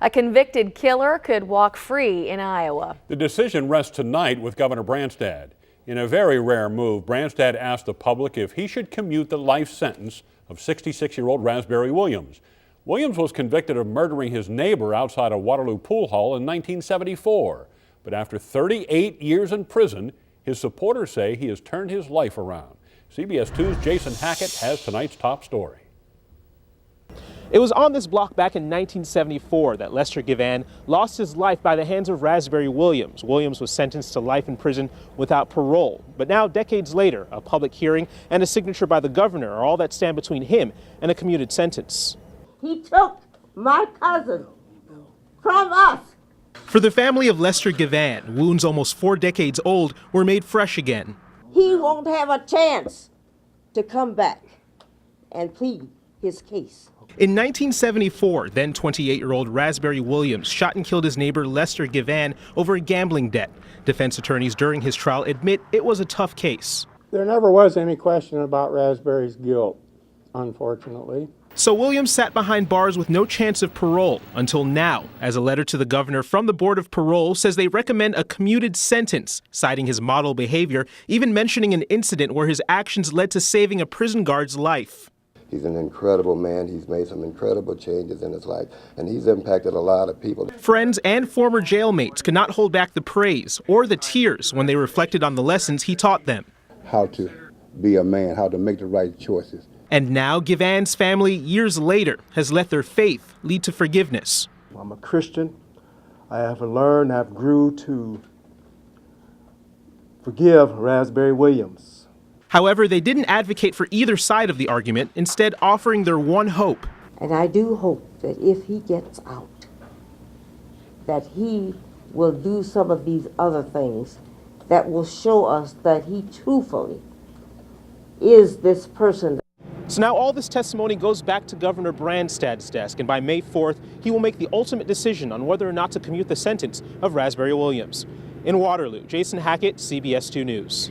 A convicted killer could walk free in Iowa. The decision rests tonight with Governor Branstad. In a very rare move, Branstad asked the public if he should commute the life sentence of 66-year-old Raspberry Williams. Williams was convicted of murdering his neighbor outside a Waterloo pool hall in 1974. But after 38 years in prison, his supporters say he has turned his life around. CBS 2's Jason Hackett has tonight's top story. It was on this block back in 1974 that Lester Givan lost his life by the hands of Raspberry Williams. Williams was sentenced to life in prison without parole. But now, decades later, a public hearing and a signature by the governor are all that stand between him and a commuted sentence. He took my cousin from us. For the family of Lester Givan, wounds almost 4 decades old were made fresh again. He won't have a chance to come back and plead his case. In 1974, then 28-year-old Raspberry Williams shot and killed his neighbor Lester Givan over a gambling debt. Defense attorneys during his trial admit it was a tough case. There never was any question about Raspberry's guilt, unfortunately. So Williams sat behind bars with no chance of parole until now, as a letter to the governor from the Board of Parole says they recommend a commuted sentence, citing his model behavior, even mentioning an incident where his actions led to saving a prison guard's life. He's an incredible man. He's made some incredible changes in his life, and he's impacted a lot of people. Friends and former jailmates could not hold back the praise or the tears when they reflected on the lessons he taught them. How to be a man, how to make the right choices. And now Givan's family, years later, has let their faith lead to forgiveness. I'm a Christian. I have learned, I've grew to forgive Raspberry Williams. However, they didn't advocate for either side of the argument, instead offering their one hope. And I do hope that if he gets out, that he will do some of these other things that will show us that he truthfully is this person. So now all this testimony goes back to Governor Branstad's desk, and by May 4th, he will make the ultimate decision on whether or not to commute the sentence of Raspberry Williams. In Waterloo, Jason Hackett, CBS 2 News.